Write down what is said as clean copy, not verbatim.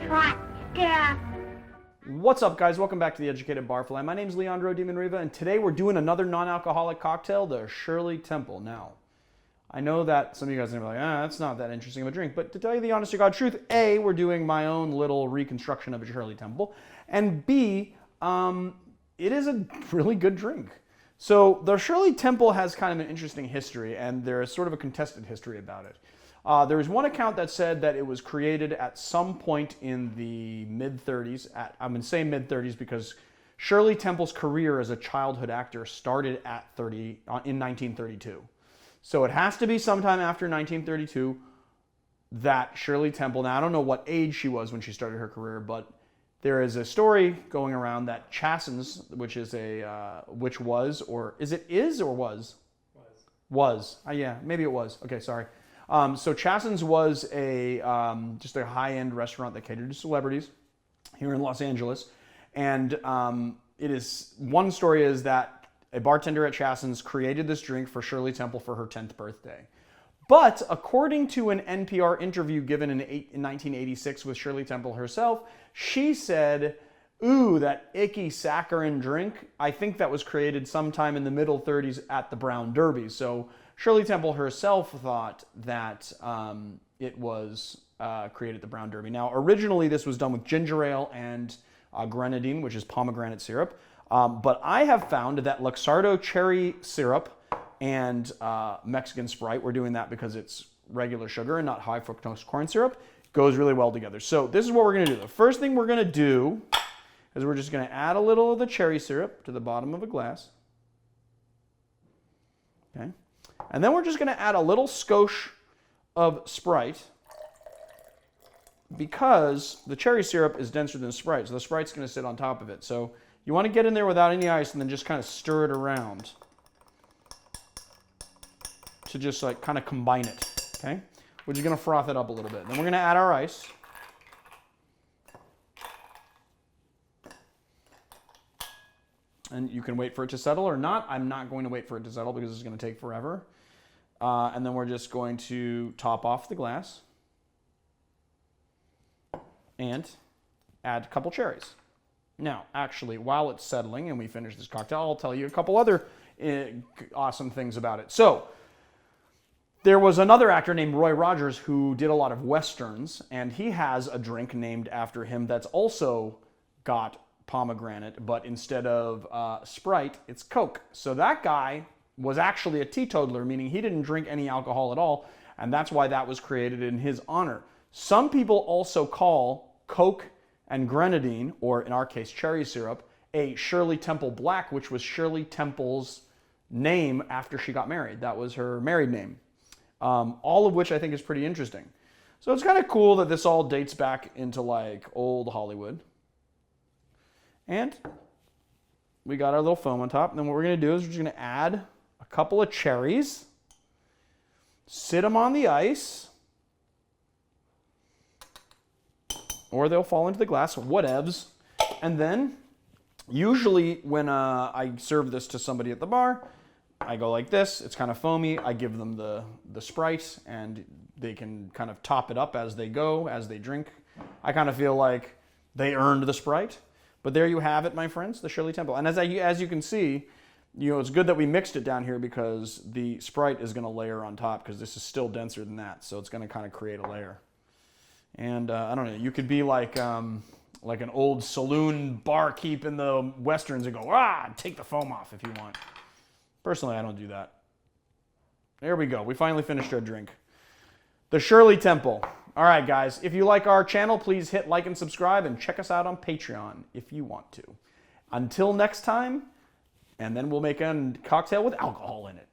Chapter. What's up, guys? Welcome back to the Educated Barfly. My name's Leandro Dimonriva, and today we're doing another non-alcoholic cocktail, the Shirley Temple. Now, I know that some of you guys are going to be like, that's not that interesting of a drink, but to tell you the honest to God truth, A, we're doing my own little reconstruction of a Shirley Temple, and B, it is a really good drink. So the Shirley Temple has kind of an interesting history, and there is sort of a contested history about it. There was one account that said that it was created at some point in the mid-30s. I'm going to say mid-30s because Shirley Temple's career as a childhood actor started at in 1932. So it has to be sometime after 1932 that Shirley Temple, now I don't know what age she was when she started her career, but there is a story going around that Chasens, which is which was, or is it is or was? Was. Yeah, maybe it was. Okay, sorry. So Chasens was just a high-end restaurant that catered to celebrities here in Los Angeles. And one story is that a bartender at Chasens created this drink for Shirley Temple for her 10th birthday. But according to an NPR interview given in 1986 with Shirley Temple herself, she said, "Ooh, that icky saccharin drink, I think that was created sometime in the middle 30s at the Brown Derby." So Shirley Temple herself thought that it was created at the Brown Derby. Now, originally this was done with ginger ale and grenadine, which is pomegranate syrup. But I have found that Luxardo Cherry Syrup and Mexican Sprite, we're doing that because it's regular sugar and not high fructose corn syrup, goes really well together. So this is what we're going to do. The first thing we're going to do is we're just going to add a little of the cherry syrup to the bottom of a glass. Okay. And then we're just going to add a little skosh of Sprite because the cherry syrup is denser than Sprite, so the Sprite's going to sit on top of it. So you want to get in there without any ice and then just kind of stir it around to just like kind of combine it, okay? We're just going to froth it up a little bit. Then we're going to add our ice. And you can wait for it to settle or not. I'm not going to wait for it to settle because it's going to take forever. And then we're just going to top off the glass and add a couple cherries. Now, actually, while it's settling and we finish this cocktail, I'll tell you a couple other awesome things about it. So, there was another actor named Roy Rogers who did a lot of westerns, and he has a drink named after him that's also got pomegranate, but instead of Sprite, it's Coke. So that guy was actually a teetotaler, meaning he didn't drink any alcohol at all, and that's why that was created in his honor. Some people also call Coke and grenadine, or in our case, cherry syrup, a Shirley Temple Black, which was Shirley Temple's name after she got married. That was her married name. All of which I think is pretty interesting. So it's kind of cool that this all dates back into like old Hollywood. And we got our little foam on top. And then what we're going to do is we're just going to add a couple of cherries, sit them on the ice, or they'll fall into the glass, whatevs. And then, usually when I serve this to somebody at the bar, I go like this. It's kind of foamy. I give them the Sprite, and they can kind of top it up as they go, as they drink. I kind of feel like they earned the Sprite. But there you have it, my friends, the Shirley Temple. And as you can see, it's good that we mixed it down here because the Sprite is going to layer on top because this is still denser than that. So it's going to kind of create a layer. And I don't know, you could be like an old saloon barkeep in the Westerns and go, take the foam off if you want. Personally, I don't do that. There we go. We finally finished our drink. The Shirley Temple. All right, guys. If you like our channel, please hit like and subscribe and check us out on Patreon if you want to. Until next time, and then we'll make a cocktail with alcohol in it.